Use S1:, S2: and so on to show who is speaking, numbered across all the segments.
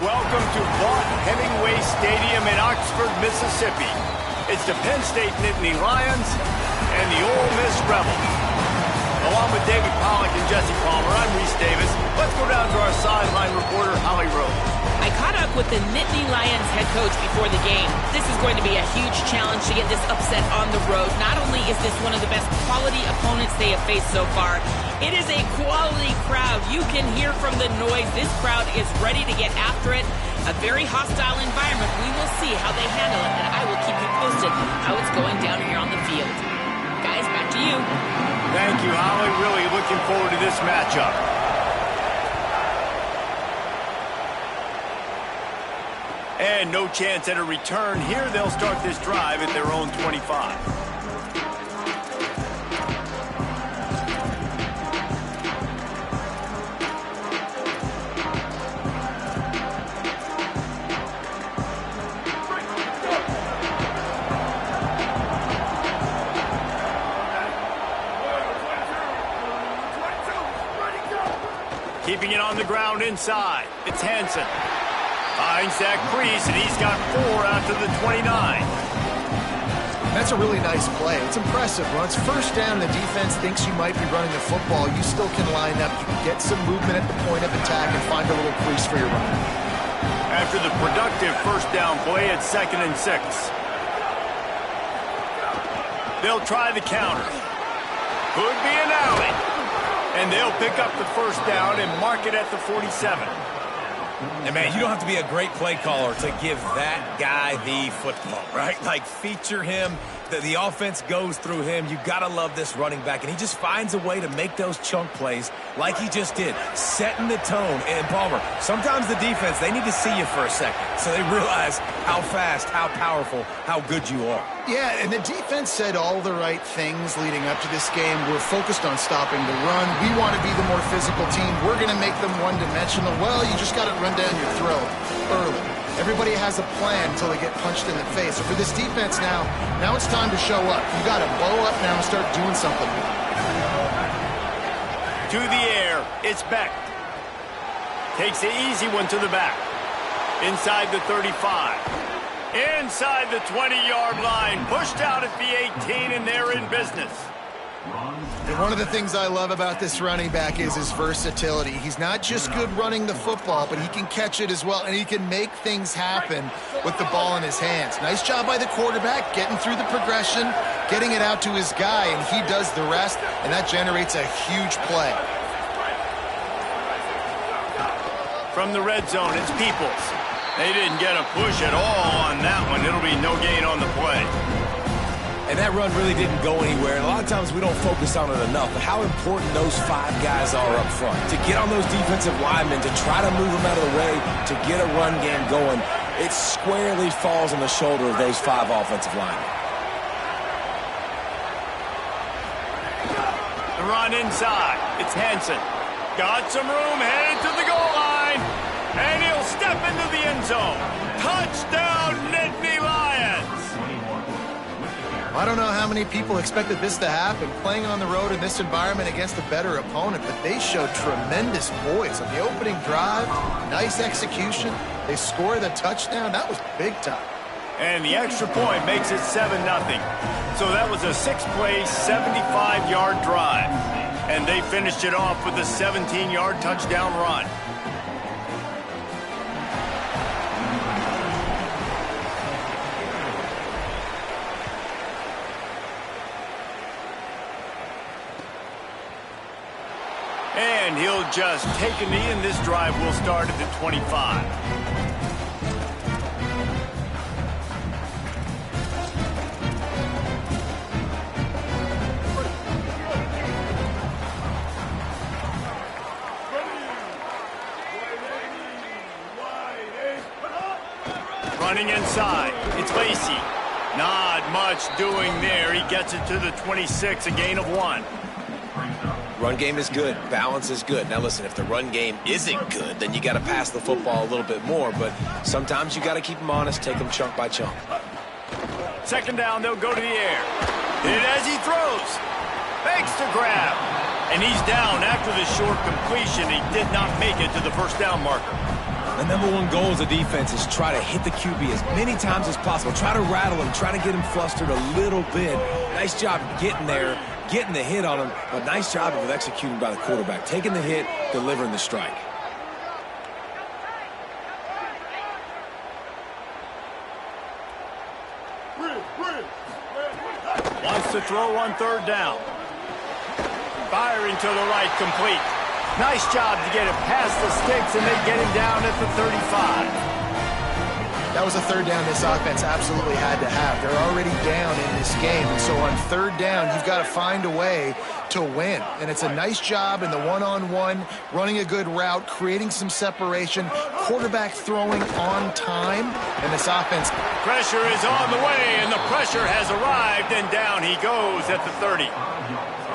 S1: Welcome to Vaught-Hemingway Stadium in Oxford, Mississippi. It's the Penn State Nittany Lions and the Ole Miss Rebels. Along with David Pollack and Jesse Palmer, I'm Reese Davis. Let's go down to our sideline reporter, Holly Rose.
S2: I caught up with the Nittany Lions head coach before the game. This is going to be a huge challenge to get this upset on the road. Not only is this one of the best quality opponents they have faced so far, it is a quality crowd. You can hear from the noise. This crowd is ready to get after it. A very hostile environment. We will see how they handle it, and I will keep you posted how it's going down here on the field. Guys, back to you.
S1: Thank you, Holly. Really looking forward to this matchup. And no chance at a return here. They'll start this drive at their own 25. Keeping it on the ground inside. It's Hansen. Finds that crease, and he's got 4 out to the 29.
S3: That's a really nice play. It's impressive. When it's first down, the defense thinks you might be running the football. You still can line up. You can get some movement at the point of attack and find a little crease for your run.
S1: After the productive first down play, it's 2nd and 6. They'll try the counter. Could be an alley. And they'll pick up the first down and mark it at the 47.
S4: And, man, you don't have to be a great play caller to give that guy the football, right? Like, feature him. The offense goes through him. You got to love this running back. And he just finds a way to make those chunk plays like he just did, setting the tone. And, Palmer, sometimes the defense, they need to see you for a second so they realize how fast, how powerful, how good you are.
S3: Yeah, and the defense said all the right things leading up to this game. We're focused on stopping the run. We want to be the more physical team. We're going to make them one-dimensional. Well, you just got to run down your throat early. Everybody has a plan until they get punched in the face. So for this defense now it's time to show up. You got to bow up now and start doing something.
S1: To the air, it's Beck. Takes the easy one to the back. Inside the 35. Inside the 20-yard line. Pushed out at the 18, and they're in business.
S3: And one of the things I love about this running back is his versatility. He's not just good running the football, but he can catch it as well, and he can make things happen with the ball in his hands. Nice job by the quarterback, getting through the progression, getting it out to his guy, and he does the rest, and that generates a huge play.
S1: From the red zone, it's Peoples. They didn't get a push at all on that one. It'll be no gain on the play.
S4: And that run really didn't go anywhere. And a lot of times we don't focus on it enough. But how important those 5 guys are up front. To get on those defensive linemen, to try to move them out of the way, to get a run game going, it squarely falls on the shoulder of those 5 offensive linemen.
S1: The run inside. It's Hansen. Got some room, headed to the goal line. And he'll step into the end zone. Touchdown, Nittany Lions!
S3: I don't know how many people expected this to happen, playing on the road in this environment against a better opponent, but they showed tremendous poise on the opening drive. Nice execution. They score the touchdown. That was big time.
S1: And the extra point makes it 7-0. So that was a 6-play, 75-yard drive. And they finished it off with a 17-yard touchdown run. And he'll just take a knee, and this drive will start at the 25. Running inside, it's Lacey. Not much doing there. He gets it to the 26, a gain of 1.
S4: Run game is good. Balance is good. Now, listen, if the run game isn't good, then you got to pass the football a little bit more. But sometimes you got to keep them honest, take them chunk by chunk.
S1: 2nd down, they'll go to the air. Hit it as he throws. Makes the grab. And he's down after the short completion. He did not make it to the first down marker.
S4: The number one goal as a defense is try to hit the QB as many times as possible. Try to rattle him, try to get him flustered a little bit. Nice job getting there, getting the hit on him, but nice job of executing by the quarterback. Taking the hit, delivering the strike.
S1: Wants to throw on third down. Firing to the right, complete. Nice job to get it past the sticks, and they get him down at the 35.
S3: That was a third down this offense absolutely had to have. They're already down in this game, and so on third down, you've got to find a way to win. And it's a nice job in the one-on-one, running a good route, creating some separation, quarterback throwing on time, and this offense.
S1: Pressure is on the way, and the pressure has arrived, and down he goes at the 30.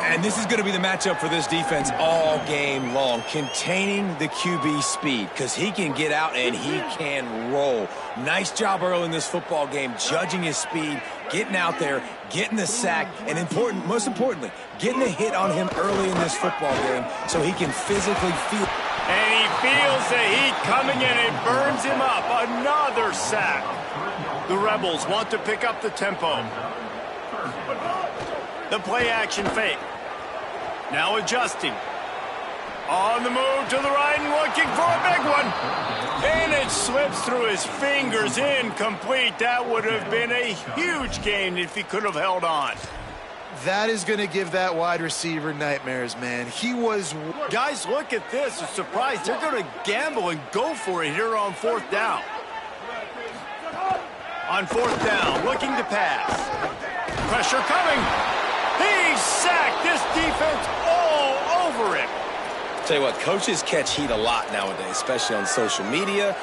S4: And this is going to be the matchup for this defense all game long, containing the QB speed, because he can get out and he can roll. Nice job early in this football game, judging his speed, getting out there, getting the sack, and most importantly, getting a hit on him early in this football game so he can physically feel.
S1: And he feels the heat coming and it burns him up. Another sack. The Rebels want to pick up the tempo. The play action fake. Now adjusting. On the move to the right and looking for a big one. And it slips through his fingers, incomplete. That would have been a huge gain if he could have held on.
S3: That is going to give that wide receiver nightmares, man. He was...
S1: Guys, look at this. A surprise. They're going to gamble and go for it here on fourth down. On fourth down, looking to pass. Pressure coming. He's sacked. This defense all over him.
S4: Tell you what, coaches catch heat a lot nowadays, especially on social media.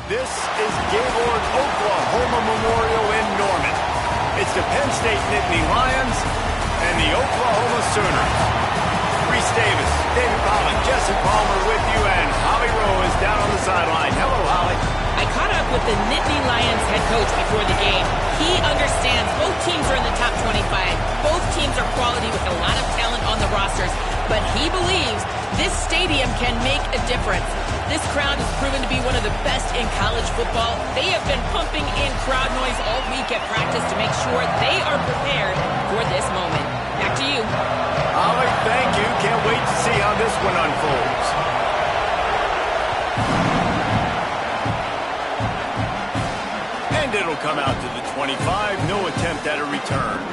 S1: This is Gaylord, Oklahoma Memorial in Norman. It's the Penn State Nittany Lions and the Oklahoma Sooners. Reese Davis, David Pollock, Jesse Palmer with you, and Holly Rowe is down on the sideline. Hello, Holly.
S2: I caught up with the Nittany Lions head coach before the game. He understands both teams are in the top 25. Both teams are quality with a lot of talent on the rosters. But he believes this stadium can make a difference. This crowd has proven to be one of the best in college football. They have been pumping in crowd noise all week at practice to make sure they are prepared for this moment. Back to you.
S1: Holly, thank you. Can't wait to see how this one unfolds. And it'll come out to the 25. No attempt at a return.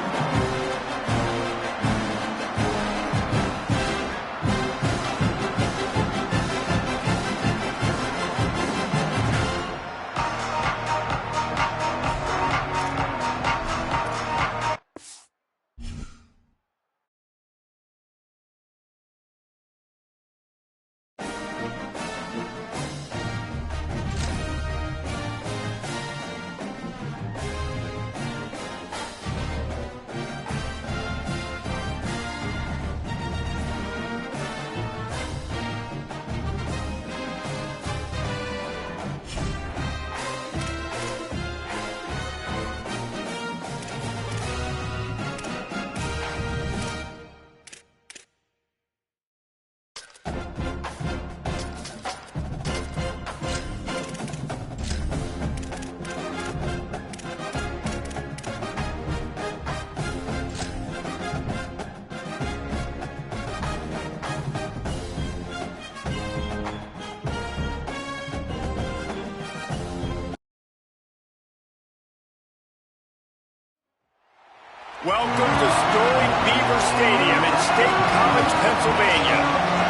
S1: Welcome to Sterling Beaver Stadium in State College, Pennsylvania.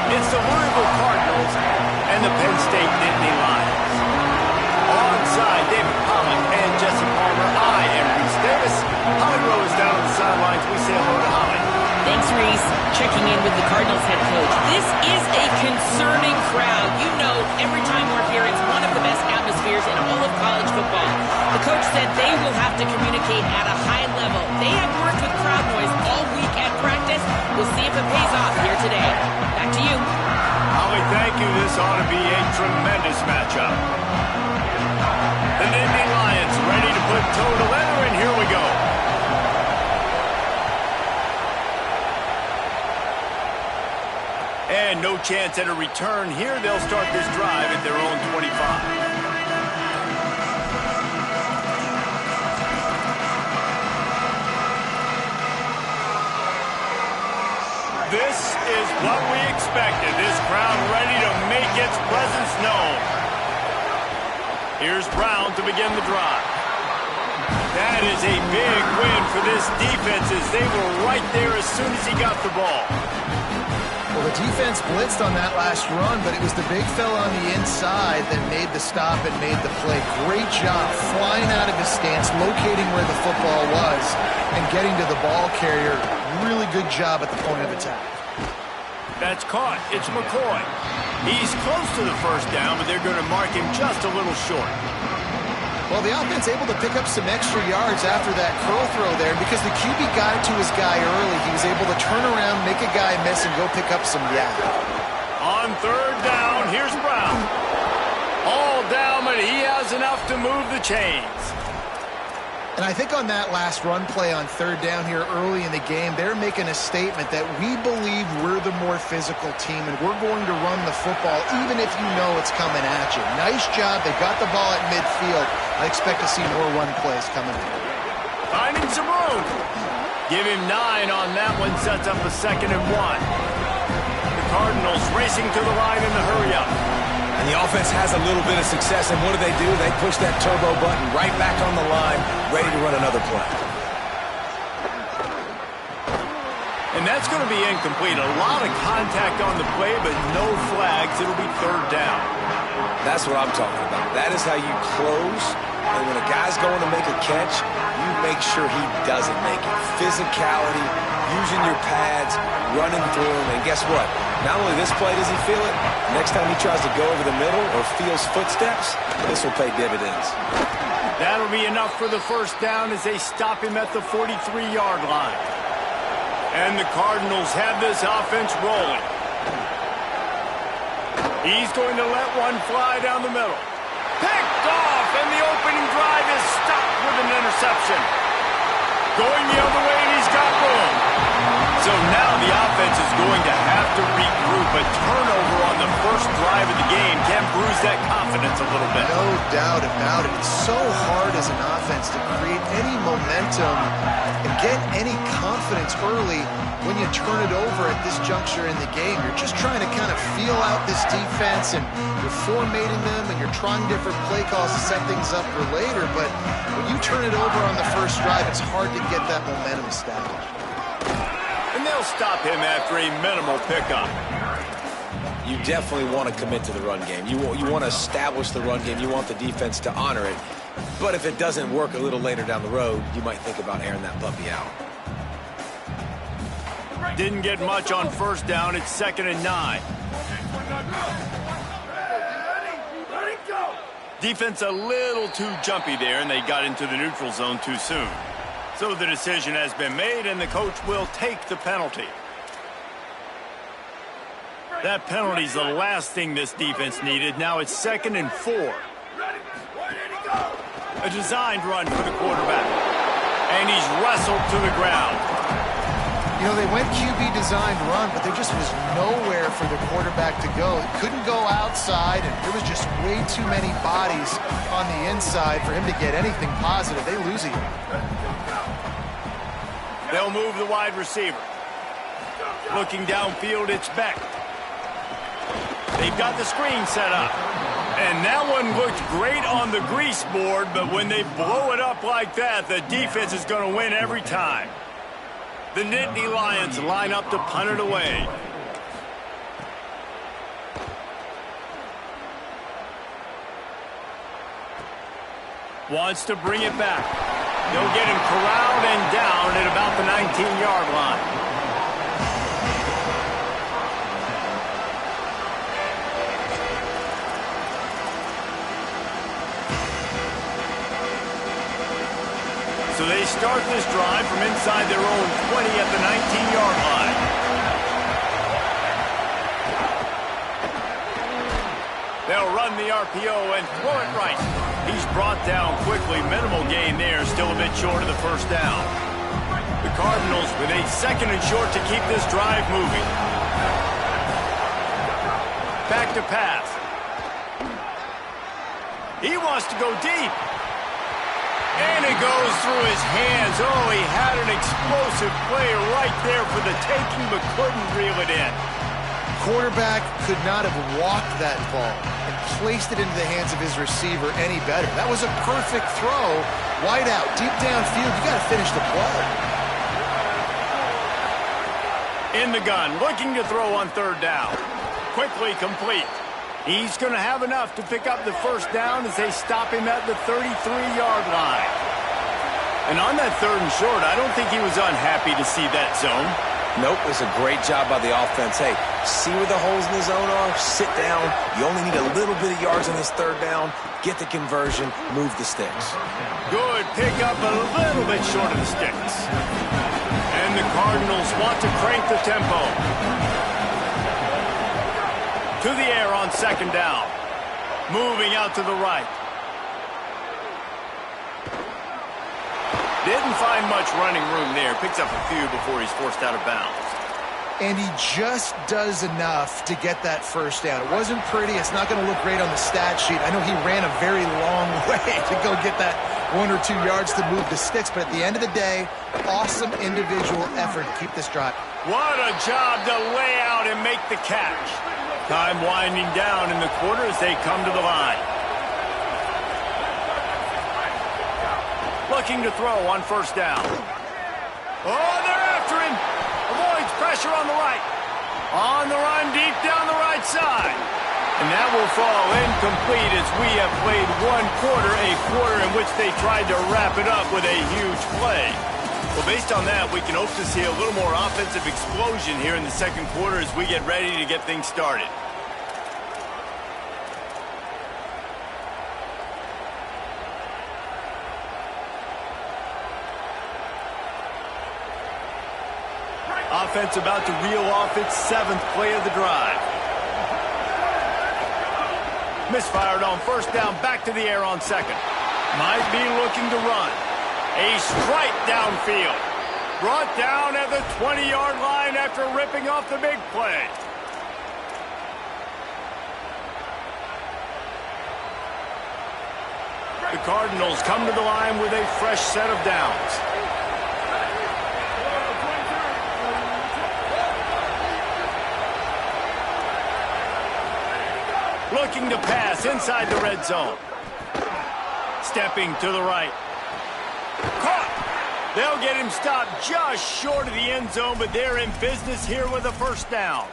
S1: It's the Louisville Cardinals and the Penn State Nittany Lions. Alongside David Pollock and Jesse Palmer, I am Reese Davis. Holly Rowe is down on the sidelines. We say hello to Holly.
S2: Thanks, Reese. Checking in with the Cardinals head coach. This is a concerning crowd. You know, every time we're here, it's one of the best atmospheres in all of college football. The coach said they will have to communicate at a high level. They have worked with crowd noise all week at practice. We'll see if it pays off here today. Back to you.
S1: Holly, thank you. This ought to be a tremendous matchup. The Nittany Lions ready to put toe to leather, and here we go. And no chance at a return here. They'll start this drive at their own 25. This is what we expected. This crowd ready to make its presence known. Here's Brown to begin the drive. That is a big win for this defense as they were right there as soon as he got the ball.
S3: Well, the defense blitzed on that last run, but it was the big fella on the inside that made the stop and made the play. Great job flying out of his stance, locating where the football was, and getting to the ball carrier. Really good job at the point of attack.
S1: That's caught. It's McCoy. He's close to the first down, but they're going to mark him just a little short.
S3: Well, the offense able to pick up some extra yards after that curl throw there because the QB got it to his guy early. He was able to turn around, make a guy miss, and go pick up some yak.
S1: On third down, here's Brown. All down, but he has enough to move the chains.
S3: And I think on that last run play on third down here early in the game, they're making a statement that we believe we're the more physical team and we're going to run the football even if you know it's coming at you. Nice job. They got the ball at midfield. I expect to see more run plays coming in.
S1: Finding some room. Give him 9 on that one. Sets up a 2nd and 1. The Cardinals racing to the line in the hurry-up.
S4: And the offense has a little bit of success, and what do? They push that turbo button right back on the line, ready to run another play.
S1: And that's going to be incomplete. A lot of contact on the play, but no flags. It'll be third down.
S4: That's what I'm talking about. That is how you close, and when a guy's going to make a catch, you make sure he doesn't make it. Physicality, using your pads, running through him, and guess what? Not only this play does he feel it, next time he tries to go over the middle or feels footsteps, this will pay dividends.
S1: That'll be enough for the first down as they stop him at the 43-yard line. And the Cardinals have this offense rolling. He's going to let one fly down the middle. Picked off, and the opening drive is stopped with an interception. Going the other way, and he's got room. So now the offense is going to have to regroup. A turnover on the first drive of the game can bruise that confidence a little bit.
S3: No doubt about it. It's so hard as an offense to create any momentum and get any confidence early when you turn it over at this juncture in the game. You're just trying to kind of feel out this defense, and you're formatting them, and you're trying different play calls to set things up for later. But when you turn it over on the first drive, it's hard to get that momentum established.
S1: And they'll stop him after a minimal pickup.
S4: You definitely want to commit to the run game. You want to establish the run game. You want the defense to honor it. But if it doesn't work a little later down the road, you might think about airing that puppy out.
S1: Didn't get much on first down. It's 2nd and 9. Defense a little too jumpy there, and they got into the neutral zone too soon. So the decision has been made, and the coach will take the penalty. That penalty's the last thing this defense needed. Now it's 2nd and 4. A designed run for the quarterback. And he's wrestled to the ground.
S3: You know, they went QB designed run, but there just was nowhere for the quarterback to go. He couldn't go outside, and there was just way too many bodies on the inside for him to get anything positive. They lose it.
S1: They'll move the wide receiver. Looking downfield, it's Beck. They've got the screen set up. And that one looked great on the grease board, but when they blow it up like that, the defense is going to win every time. The Nittany Lions line up to punt it away. Wants to bring it back. They'll get him corralled and down at about the 19-yard line. So they start this drive from inside their own 20 at the 19-yard line. They'll run the RPO and throw it right. He's brought down quickly. Minimal gain there, still a bit short of the first down. The Cardinals with a 2nd and short to keep this drive moving. Back to pass. He wants to go deep. And it goes through his hands. Oh, he had an explosive play right there for the taking, but couldn't reel it in.
S3: Quarterback could not have walked that ball and placed it into the hands of his receiver any better. That was a perfect throw. Wide out, deep downfield. You got to finish the play.
S1: In the gun, looking to throw on 3rd down. Quickly complete. He's going to have enough to pick up the first down as they stop him at the 33-yard line. And on that 3rd and short, I don't think he was unhappy to see that zone.
S4: Nope, it's a great job by the offense. Hey, see where the holes in the zone are? Sit down. You only need a little bit of yards on this 3rd down. Get the conversion. Move the sticks.
S1: Good pick up, a little bit short of the sticks. And the Cardinals want to crank the tempo. To the air on 2nd down. Moving out to the right. Didn't find much running room there. Picks up a few before he's forced out of bounds.
S3: And he just does enough to get that first down. It wasn't pretty. It's not going to look great on the stat sheet. I know he ran a very long way to go get that 1 or 2 yards to move the sticks. But at the end of the day, awesome individual effort to keep this drive.
S1: What a job to lay out and make the catch. Time winding down in the quarter as they come to the line. Looking to throw on 1st down. Oh, they're after him. Avoids pressure on the right. On the run deep down the right side. And that will fall incomplete as we have played 1 quarter, a quarter in which they tried to wrap it up with a huge play. Well, based on that, we can hope to see a little more offensive explosion here in the 2nd quarter as we get ready to get things started. Offense about to reel off its 7th play of the drive. Misfired on 1st down, back to the air on 2nd. Might be looking to run. A strike downfield. Brought down at the 20-yard line after ripping off the big play. The Cardinals come to the line with a fresh set of downs. Looking to pass inside the red zone. Stepping to the right. Caught. They'll get him stopped just short of the end zone, but they're in business here with a 1st down.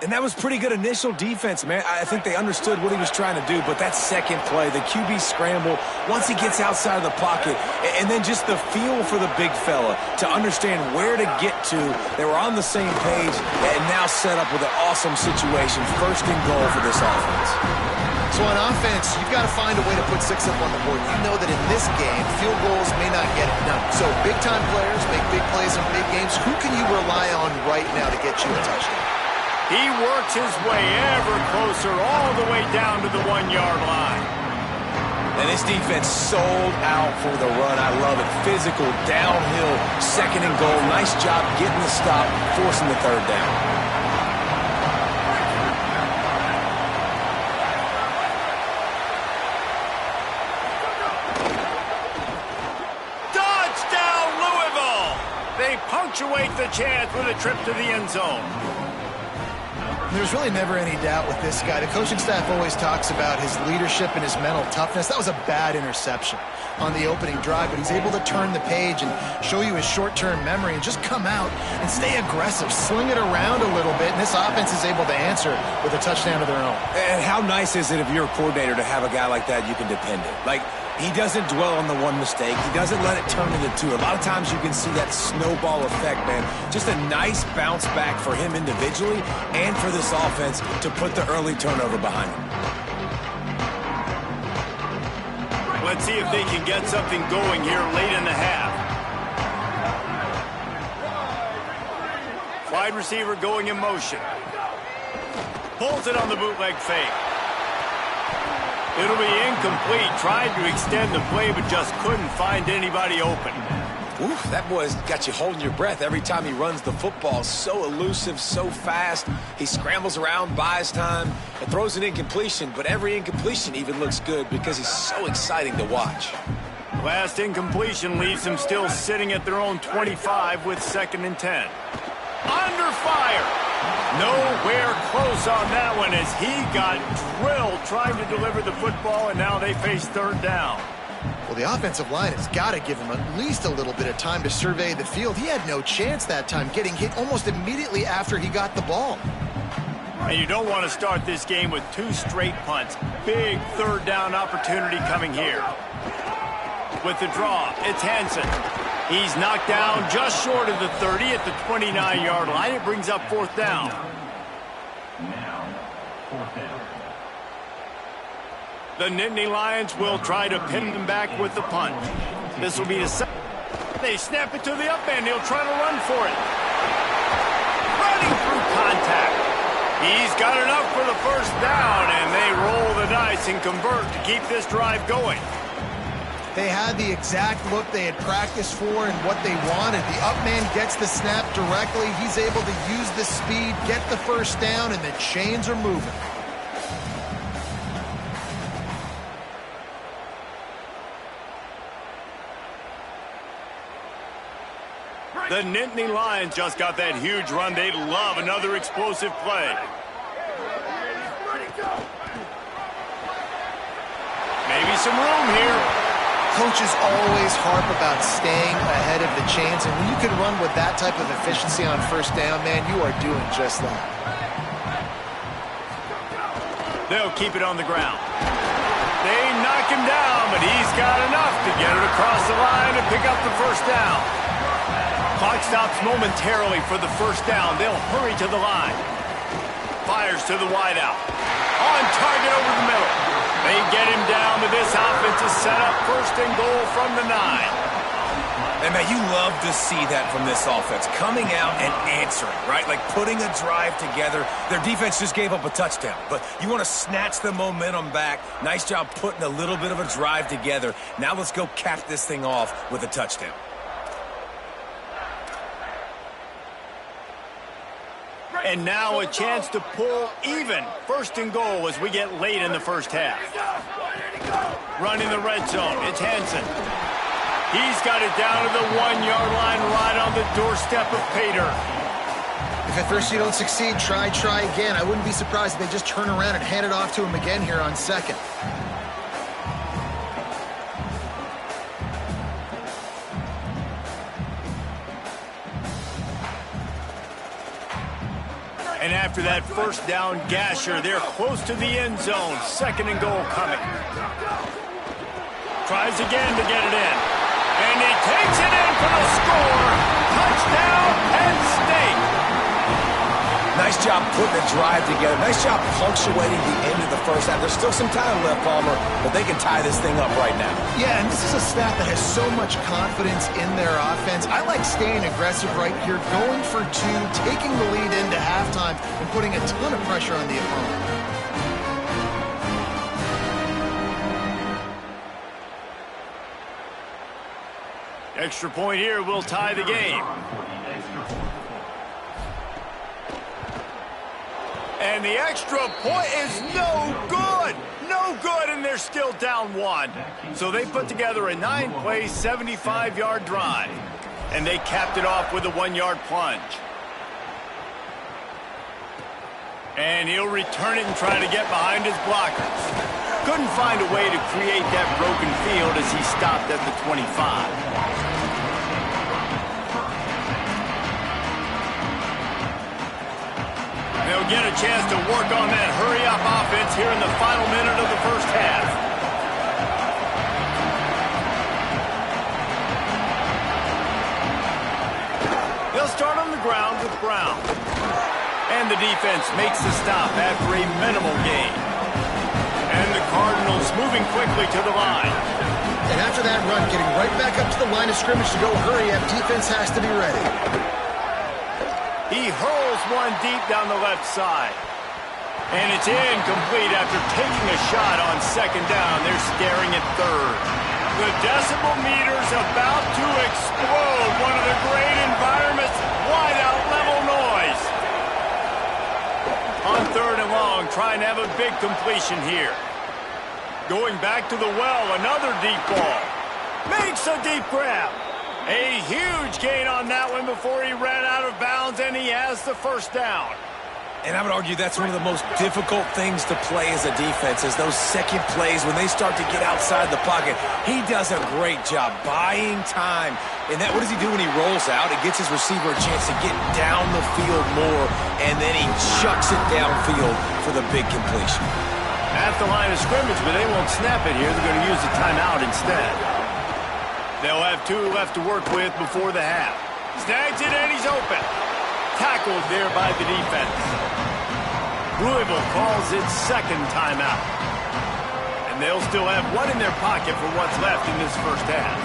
S4: And that was pretty good initial defense, man. I think they understood what he was trying to do, but that 2nd play, the QB scramble, once he gets outside of the pocket, and then just the feel for the big fella to understand where to get to. They were on the same page and now set up with an awesome situation. 1st and goal for this offense.
S3: So on offense, you've got to find a way to put 6 up on the board. You know that in this game, field goals may not get it done. So big-time players make big plays in big games. Who can you rely on right now to get you a touchdown?
S1: He works his way ever closer all the way down to the 1-yard line.
S4: And this defense sold out for the run. I love it. Physical, downhill, 2nd and goal. Nice job getting the stop, forcing the 3rd down.
S1: Touchdown, Louisville! They punctuate the chance with a trip to the end zone.
S3: There's really never any doubt with this guy. The coaching staff always talks about his leadership and his mental toughness. That was a bad interception on the opening drive, but he's able to turn the page and show you his short-term memory and just come out and stay aggressive, sling it around a little bit, and this offense is able to answer with a touchdown of their own.
S4: And how nice is it if you're a coordinator to have a guy like that you can depend on? Like, he doesn't dwell on the one mistake. He doesn't let it turn into two. A lot of times you can see that snowball effect, man. Just a nice bounce back for him individually and for this offense to put the early turnover behind him.
S1: Let's see if they can get something going here late in the half. Wide receiver going in motion. Pulls it on the bootleg fake. It'll be incomplete. Tried to extend the play, but just couldn't find anybody open.
S4: Oof, that boy's got you holding your breath every time he runs the football. So elusive, so fast. He scrambles around, buys time, and throws an incompletion. But every incompletion even looks good because he's so exciting to watch.
S1: Last incompletion leaves them still sitting at their own 25 with 2nd and 10. Under fire. Nowhere close on that one as he got drilled trying to deliver the football, and now they face 3rd down.
S3: Well, the offensive line has got to give him at least a little bit of time to survey the field. He had no chance that time, getting hit almost immediately after he got the ball.
S1: And you don't want to start this game with 2 straight punts. Big 3rd down opportunity coming here. With the draw, it's Hansen. He's knocked down just short of the 30 at the 29-yard line. It brings up 4th down.
S5: Now, 4th down.
S1: The Nittany Lions will try to pin them back with the punt. This will be the second. They snap it to the up end. He'll try to run for it. Running through contact. He's got enough for the 1st down, and they roll the dice and convert to keep this drive going.
S3: They had the exact look they had practiced for and what they wanted. The up man gets the snap directly. He's able to use the speed, get the 1st down, and the chains are moving.
S1: The Nittany Lions just got that huge run. They love another explosive play. Maybe some room here.
S3: Coaches always harp about staying ahead of the chains, and when you can run with that type of efficiency on 1st down, man, you are doing just that.
S1: They'll keep it on the ground. They knock him down, but he's got enough to get it across the line and pick up the 1st down. Clock stops momentarily for the 1st down. They'll hurry to the line. Fires to the wideout. On target over the middle. They get him down, but this offense is set up 1st and goal from the 9.
S4: And, man, you love to see that from this offense. Coming out and answering, right? Like putting a drive together. Their defense just gave up a touchdown. But you want to snatch the momentum back. Nice job putting a little bit of a drive together. Now let's go cap this thing off with a touchdown.
S1: And now a chance to pull even 1st and goal as we get late in the 1st half. Running the red zone, it's Hansen. He's got it down to the 1-yard line right on the doorstep of Pater.
S3: If at first you don't succeed, try again. I wouldn't be surprised if they just turn around and hand it off to him again here on 2nd.
S1: And after that 1st down gasher, they're close to the end zone. 2nd and goal coming. Tries again to get it in. And he takes it in for the score. Touchdown, Penn State.
S4: Nice job putting a drive together. Nice job punctuating the end of the 1st half. There's still some time left, Palmer, but they can tie this thing up right now.
S3: Yeah, and this is a staff that has so much confidence in their offense. I like staying aggressive right here, going for 2, taking the lead into halftime, and putting a ton of pressure on the opponent.
S1: Extra point here will tie the game. And the extra point is no good. No good, and they're still down 1. So they put together a 9-play, 75-yard drive. And they capped it off with a 1-yard plunge. And he'll return it and try to get behind his blockers. Couldn't find a way to create that broken field as he stopped at the 25. They'll get a chance to work on that hurry-up offense here in the final minute of the first half. They'll start on the ground with Brown. And the defense makes the stop after a minimal gain. And the Cardinals moving quickly to the line.
S3: And after that run, getting right back up to the line of scrimmage to go hurry up, defense has to be ready.
S1: He hurls one deep down the left side. And it's incomplete after taking a shot on second down. They're staring at third. The decibel meter's about to explode. One of the great environments, wide-out level noise. On third and long, trying to have a big completion here. Going back to the well, another deep ball. Makes a deep grab. A huge gain on that one before he ran out of bounds, and he has the first down.
S4: And I would argue that's one of the most difficult things to play as a defense, is those second plays when they start to get outside the pocket. He does a great job buying time. And what does he do when he rolls out? It gets his receiver a chance to get down the field more, and then he chucks it downfield for the big completion.
S1: At the line of scrimmage, but they won't snap it here. They're going to use the timeout instead. They'll have 2 left to work with before the half. Snags it, and he's open. Tackled there by the defense. Louisville calls its second timeout. And they'll still have one in their pocket for what's left in this first half.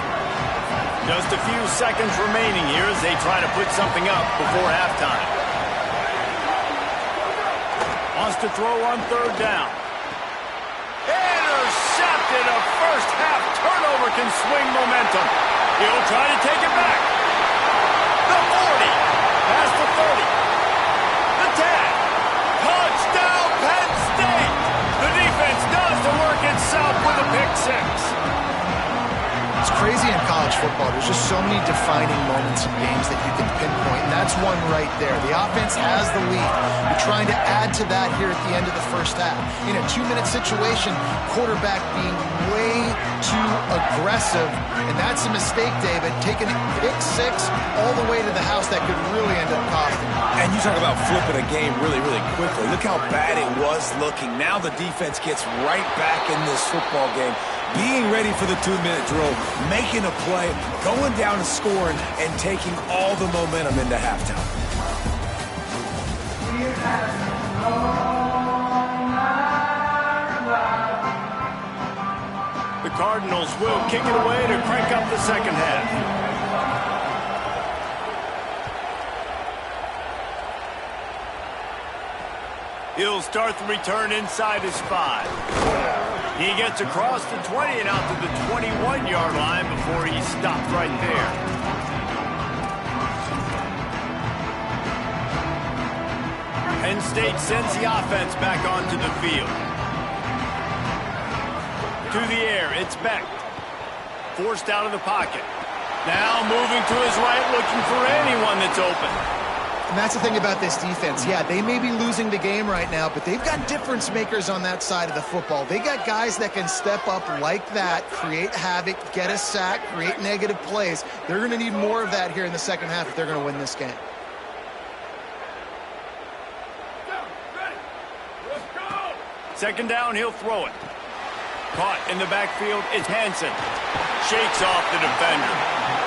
S1: Just a few seconds remaining here as they try to put something up before halftime. Wants to throw on third down. Intercepted. A first half turnover can swing momentum. He'll try to take it back. The 40. Past the 30. The 10. Touchdown, Penn State. The defense does the work itself with a pick six.
S3: It's crazy in college football. There's just so many defining moments in games that you can pinpoint, and that's one right there. The offense has the lead. You're trying to add to that here at the end of the first half. In a 2-minute situation, quarterback being way too aggressive, and that's a mistake, David. Taking a pick six all the way to the house, that could really end up costing.
S4: And you talk about flipping a game really, really quickly. Look how bad it was looking. Now the defense gets right back in this football game, being ready for the 2-minute drill, making a play, going down and scoring, and taking all the momentum into halftime.
S1: The Cardinals will kick it away to crank up the second half. He'll start the return inside his 5. He gets across the 20 and out to the 21-yard line before he stopped right there. Penn State sends the offense back onto the field. To the air, it's Beck. Forced out of the pocket. Now moving to his right, looking for anyone that's open.
S3: And that's the thing about this defense. Yeah, they may be losing the game right now, but they've got difference makers on that side of the football. They got guys that can step up like that, create havoc, get a sack, create negative plays. They're going to need more of that here in the second half if they're going to win this game.
S1: Second down, he'll throw it. Caught in the backfield, it's Hansen. Shakes off the defender.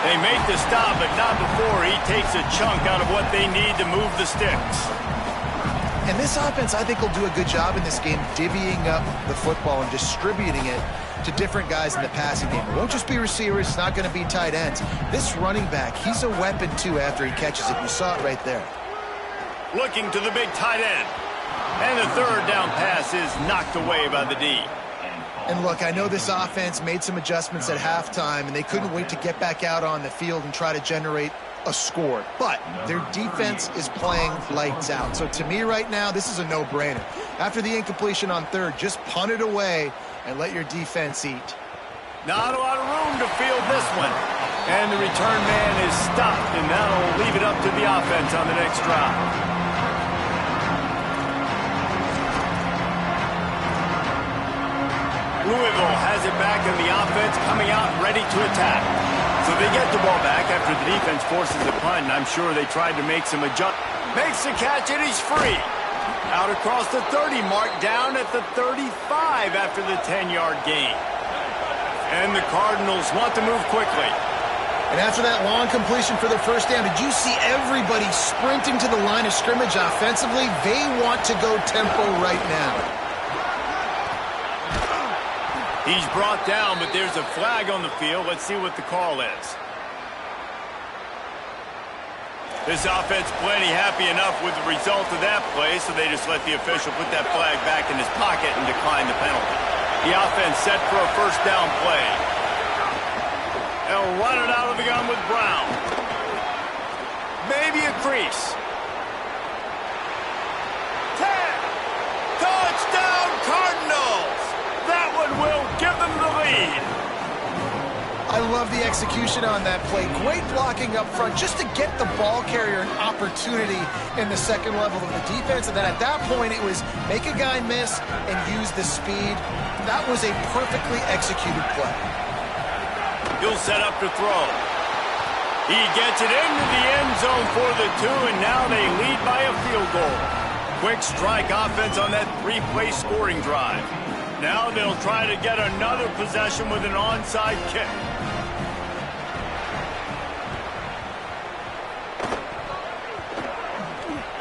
S1: They make the stop, but not before he takes a chunk out of what they need to move the sticks.
S3: And this offense, I think, will do a good job in this game divvying up the football and distributing it to different guys in the passing game. It won't just be receivers. It's not going to be tight ends. This running back, he's a weapon, too, after he catches it. You saw it right there.
S1: Looking to the big tight end. And the third down pass is knocked away by the D.
S3: And look, I know this offense made some adjustments at halftime, and they couldn't wait to get back out on the field and try to generate a score. But their defense is playing lights out. So to me right now, this is a no-brainer. After the incompletion on third, just punt it away and let your defense eat.
S1: Not a lot of room to field this one. And the return man is stopped, and that'll leave it up to the offense on the next drive. Louisville has it back in the offense, coming out ready to attack. So they get the ball back after the defense forces a punt, and I'm sure they tried to make some adjustments. Makes the catch, and he's free. Out across the 30 mark, down at the 35 after the 10-yard gain. And the Cardinals want to move quickly.
S3: And after that long completion for the first down, did you see everybody sprinting to the line of scrimmage offensively? They want to go tempo right now.
S1: He's brought down, but there's a flag on the field. Let's see what the call is. This offense plenty happy enough with the result of that play, so they just let the official put that flag back in his pocket and decline the penalty. The offense set for a first down play. They'll run it out of the gun with Brown. Maybe a crease. 10. Touchdown Cardinals! That one will give them the lead.
S3: I love the execution on that play. Great blocking up front just to get the ball carrier an opportunity in the second level of the defense. And then at that point, it was make a guy miss and use the speed. That was a perfectly executed play.
S1: He'll set up to throw. He gets it into the end zone for the 2, and now they lead by a field goal. Quick strike offense on that 3-play scoring drive. Now they'll try to get another possession with an onside kick.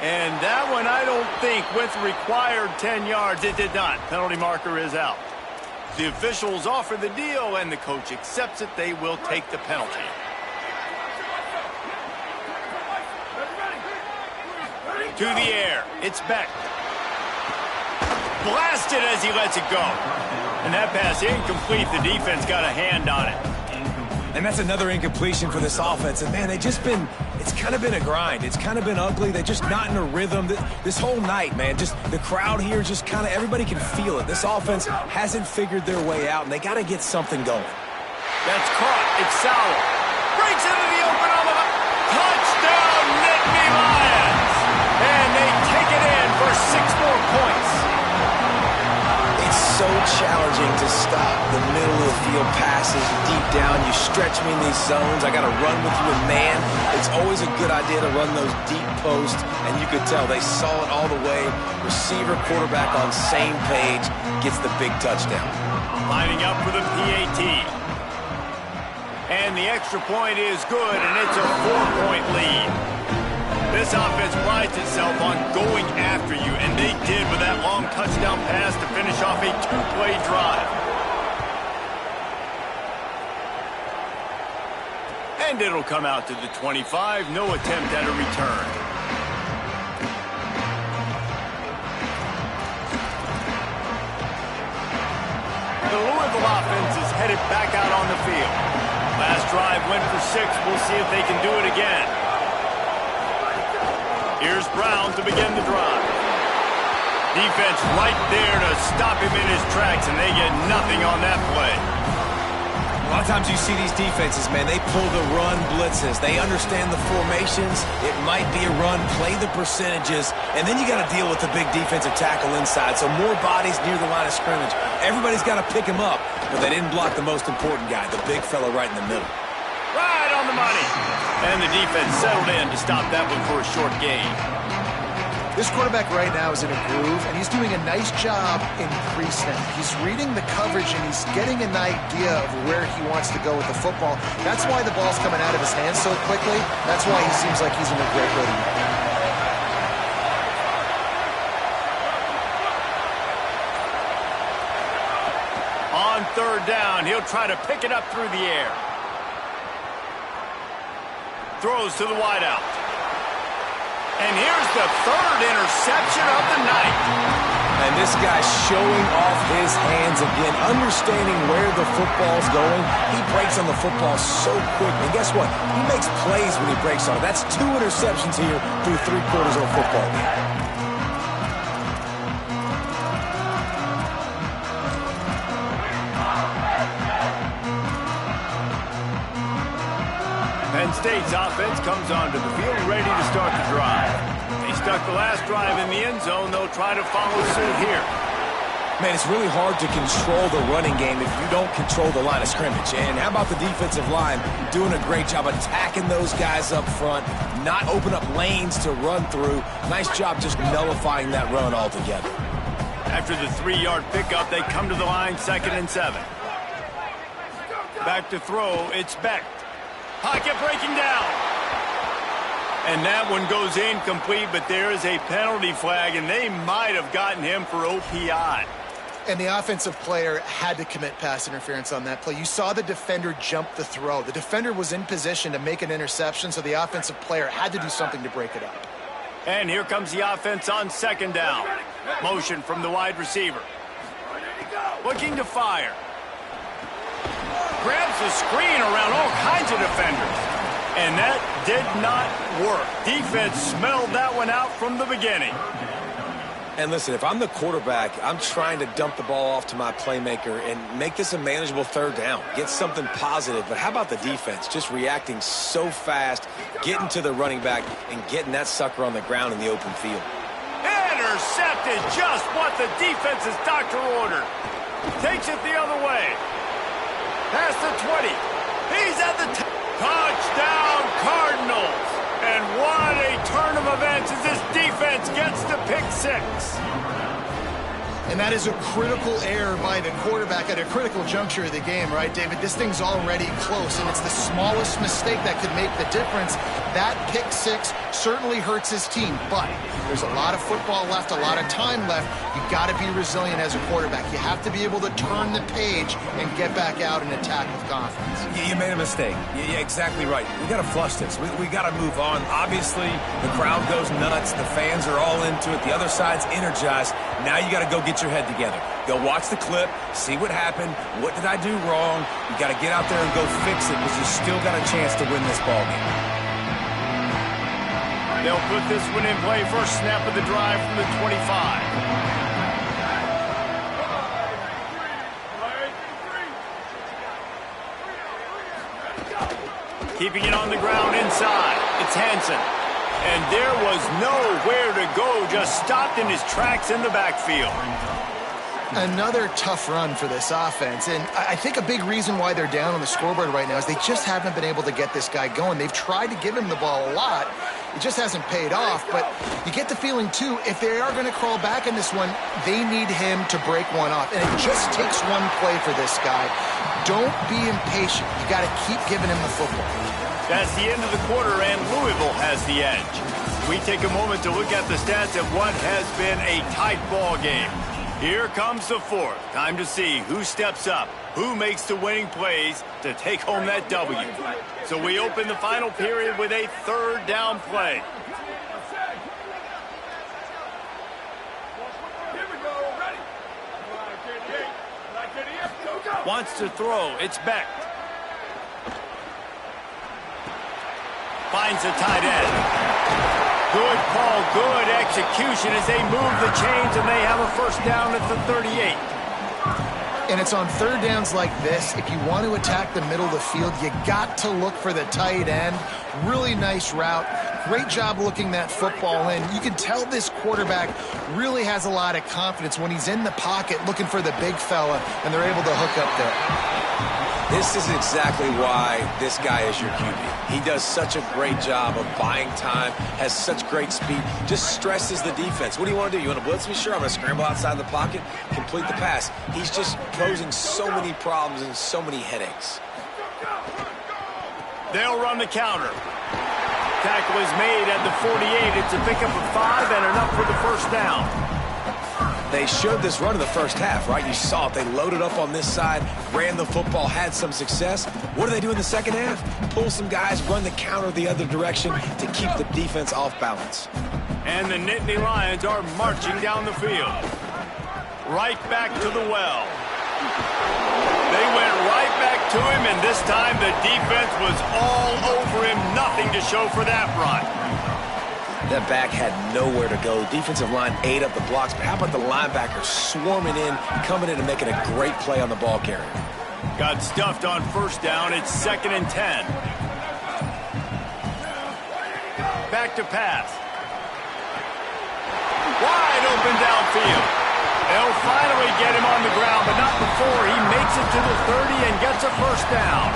S1: And that one, I don't think, with required 10 yards, it did not. Penalty marker is out. The officials offer the deal, and the coach accepts it. They will take the penalty. To the air. It's Beck. Blasted as he lets it go. And that pass incomplete. The defense got a hand on it.
S4: And that's another incompletion for this offense. And, man, it's kind of been a grind. It's kind of been ugly. They're just not in a rhythm. This whole night, man, just the crowd here, just kind of everybody can feel it. This offense hasn't figured their way out, and they got to get something going.
S1: That's caught. It's Sauer. Breaks into the open on the touchdown, Nittany Lions. And they take it in for 6 more points.
S4: It's so challenging to stop the middle of the field passes deep down. You stretch me in these zones. I got to run with you in man. It's always a good idea to run those deep posts, and you could tell they saw it all the way. Receiver, quarterback on same page, gets the big touchdown.
S1: Lining up for the PAT. And the extra point is good, and it's a 4-point lead. This offense prides itself on going after you, and they did with that long touchdown pass to finish off a 2-play drive. And it'll come out to the 25. No attempt at a return. The Louisville offense is headed back out on the field. Last drive went for 6. We'll see if they can do it again. Here's Brown to begin the drive. Defense right there to stop him in his tracks, and they get nothing on that play.
S4: A lot of times you see these defenses, man, they pull the run blitzes. They understand the formations. It might be a run, play the percentages, and then you got to deal with the big defensive tackle inside. So more bodies near the line of scrimmage. Everybody's got to pick him up, but they didn't block the most important guy, the big fella right in the middle.
S1: Right on the money. And the defense settled in to stop that one for a short gain.
S3: This quarterback right now is in a groove, and he's doing a nice job in pre-snap. He's reading the coverage, and he's getting an idea of where he wants to go with the football. That's why the ball's coming out of his hands so quickly. That's why he seems like he's in a great rhythm.
S1: On 3rd down, he'll try to pick it up through the air. Throws to the wideout. And here's the 3rd interception of the night.
S4: And this guy's showing off his hands again, understanding where the football's going. He breaks on the football so quick. And guess what? He makes plays when he breaks on it. That's 2 interceptions here through 3/4 of a football game.
S1: Penn State's offense comes onto the field ready to start the drive. They stuck the last drive in the end zone. They'll try to follow suit here.
S4: Man, it's really hard to control the running game if you don't control the line of scrimmage. And how about the defensive line doing a great job attacking those guys up front, not open up lanes to run through. Nice job just nullifying that run altogether.
S1: After the 3-yard pickup, they come to the line, 2nd and 7. Back to throw, it's Beck. Pocket breaking down. And that one goes incomplete, but there is a penalty flag, and they might have gotten him for OPI.
S3: And the offensive player had to commit pass interference on that play. You saw the defender jump the throw. The defender was in position to make an interception, so the offensive player had to do something to break it up.
S1: And here comes the offense on 2nd down. Motion from the wide receiver. Looking to fire. Grabs the screen around all kinds of defenders. And that did not work. Defense smelled that one out from the beginning.
S4: And listen, if I'm the quarterback, I'm trying to dump the ball off to my playmaker and make this a manageable 3rd down. Get something positive. But how about the defense? Just reacting so fast, getting to the running back, and getting that sucker on the ground in the open field.
S1: Intercepted, just what the defense's doctor ordered. Takes it the other way. Past the 20. He's at the touchdown, Cardinals. And what a turn of events as this defense gets to pick 6.
S3: And that is a critical error by the quarterback at a critical juncture of the game, right, David? This thing's already close, and it's the smallest mistake that could make the difference. That pick 6 certainly hurts his team, but there's a lot of football left, a lot of time left. You got to be resilient as a quarterback. You have to be able to turn the page and get back out and attack with confidence.
S4: You made a mistake. Yeah, exactly right. We got to flush this. We got to move on. Obviously, the crowd goes nuts. The fans are all into it. The other side's energized. Now you got to go get your head together. Go watch the clip, see what happened. What did I do wrong? You got to get out there and go fix it because you still got a chance to win this ball game.
S1: They'll put this one in play. First snap of the drive from the 25. Keeping it on the ground inside. It's Hansen. And there was nowhere to go. Just stopped in his tracks in the backfield.
S3: Another tough run for this offense, and I think a big reason why they're down on the scoreboard right now is they just haven't been able to get this guy going. They've tried to give him the ball a lot. It just hasn't paid off, but you get the feeling, too, if they are going to crawl back in this one, they need him to break one off, and it just takes one play for this guy. Don't be impatient. You got to keep giving him the football.
S1: That's the end of the quarter, and Louisville has the edge. We take a moment to look at the stats of what has been a tight ball game. Here comes the 4th. Time to see who steps up, who makes the winning plays to take home that W. So we open the final period with a 3rd down play. Wants to throw. It's Beck. Finds the tight end. Good call, good execution as they move the chains, and they have a first down at the 38.
S3: And it's on 3rd downs like this. If you want to attack the middle of the field, you got to look for the tight end. Really nice route. Great job looking that football in. You can tell this quarterback really has a lot of confidence when he's in the pocket looking for the big fella, and they're able to hook up there.
S4: This is exactly why this guy is your QB. He does such a great job of buying time, has such great speed, just stresses the defense. What do you want to do? You want to blitz me? Sure, I'm going to scramble outside the pocket, complete the pass. He's just posing so many problems and so many headaches.
S1: They'll run the counter. Tackle is made at the 48. It's a pickup of 5 and enough for the first down.
S4: They showed this run in the first half, right? You saw it. They loaded up on this side, ran the football, had some success. What do they do in the second half? Pull some guys, run the counter the other direction to keep the defense off balance.
S1: And the Nittany Lions are marching down the field. Right back to the well. They went right back to him, and this time the defense was all over him. Nothing to show for that run.
S4: That back had nowhere to go. Defensive line ate up the blocks, but how about the linebackers swarming in, coming in and making a great play on the ball carrier?
S1: Got stuffed on first down. It's 2nd and 10. Back to pass. Wide open downfield. They'll finally get him on the ground, but not before he makes it to the 30 and gets a first down.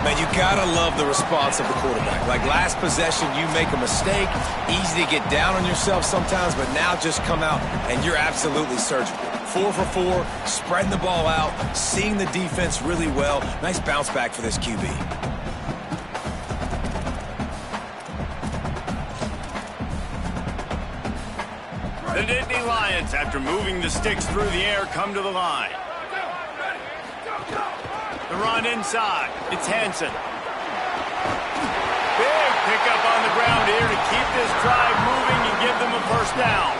S4: Man, you gotta love the response of the quarterback. Like last possession, you make a mistake, easy to get down on yourself sometimes, but now just come out and you're absolutely surgical. 4 for 4, spreading the ball out, seeing the defense really well. Nice bounce back for this QB.
S1: The Nittany Lions, after moving the sticks through the air, come to the line. The run inside. It's Hansen. Big pickup on the ground here to keep this drive moving and give them a first down.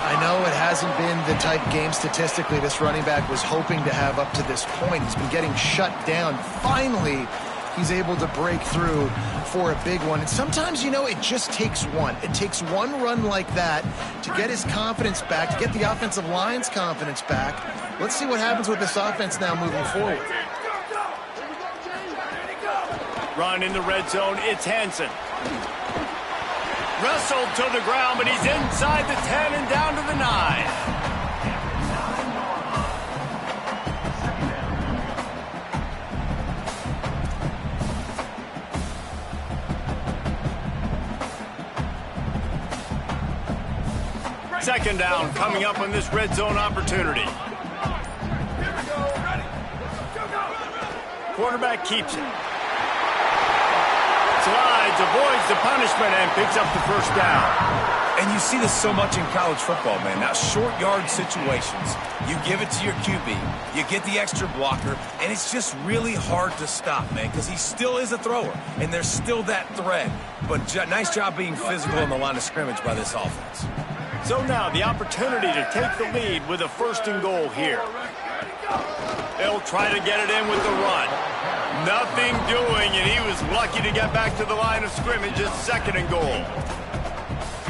S3: I know it hasn't been the type game statistically this running back was hoping to have up to this point. He's been getting shut down. Finally, he's able to break through for a big one. And sometimes, you know, it just takes one. It takes one run like that to get his confidence back, to get the offensive line's confidence back. Let's see what happens with this offense now moving forward.
S1: Run in the red zone, it's Hansen. Wrestled to the ground, but he's inside the 10 and down to the 9. Second down coming up on this red zone opportunity. Quarterback keeps it. Slides, avoids the punishment, and picks up the first down.
S4: And you see this so much in college football, man. Now, short yard situations, you give it to your QB, you get the extra blocker, and it's just really hard to stop, man, because he still is a thrower, and there's still that threat. But nice job being physical on the line of scrimmage by this offense.
S1: So now the opportunity to take the lead with a first and goal here. They'll try to get it in with the run. Nothing doing, and he was lucky to get back to the line of scrimmage at second and goal.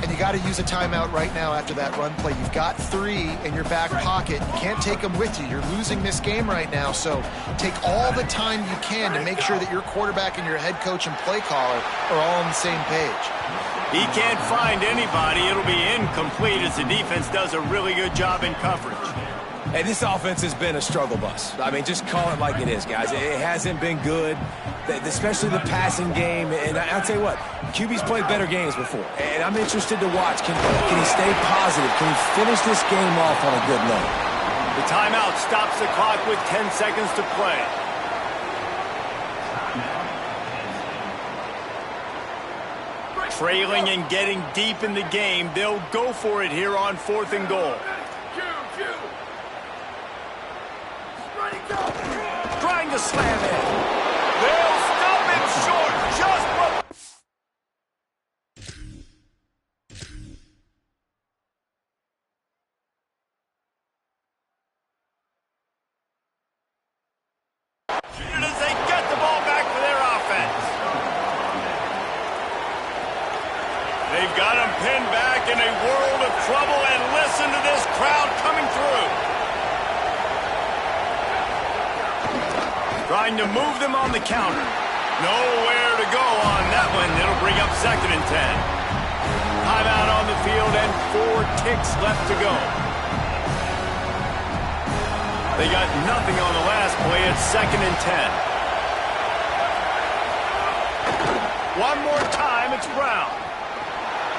S3: And you got to use a timeout right now after that run play. You've got 3 in your back pocket. You can't take them with you. You're losing this game right now, so take all the time you can to make sure that your quarterback and your head coach and play caller are all on the same page.
S1: He can't find anybody. It'll be incomplete as the defense does a really good job in coverage.
S4: Hey, this offense has been a struggle bus. I mean, just call it like it is, guys. It hasn't been good, especially the passing game. And I'll tell you what, QB's played better games before. And I'm interested to watch. Can he stay positive? Can he finish this game off on a good note?
S1: The timeout stops the clock with 10 seconds to play. Trailing and getting deep in the game, they'll go for it here on 4th and goal. Trying to slam it. They'll stop him short. Just what... as they get the ball back for their offense. They've got him pinned back in a world of trouble, and listen to this crowd coming through. Trying to move them on the counter. Nowhere to go on that one. It'll bring up 2nd and 10. Timeout on the field and 4 ticks left to go. They got nothing on the last play. It's 2nd and 10. One more time, it's Brown.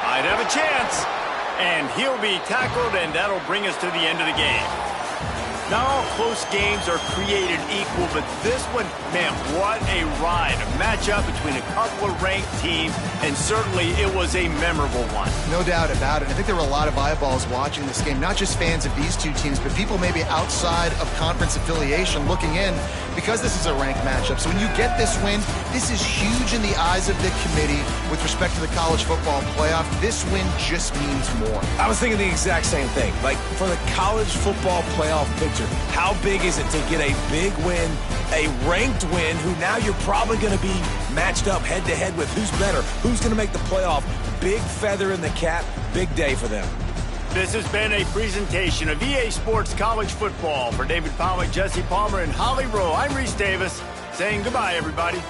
S1: Might have a chance. And he'll be tackled, and that'll bring us to the end of the game. Not all close games are created equal, but this one, man, what a ride. A matchup between a couple of ranked teams, and certainly it was a memorable one.
S3: No doubt about it. I think there were a lot of eyeballs watching this game, not just fans of these two teams, but people maybe outside of conference affiliation looking in because this is a ranked matchup. So when you get this win, this is huge in the eyes of the committee with respect to the college football playoff. This win just means more.
S4: I was thinking the exact same thing. Like, for the college football playoff picture, how big is it to get a big win, a ranked win, who now you're probably going to be matched up head-to-head with who's better, who's going to make the playoff. Big feather in the cap, big day for them.
S1: This has been a presentation of EA Sports College Football. For David Pollack, Jesse Palmer, and Holly Rowe, I'm Reese Davis saying goodbye, everybody.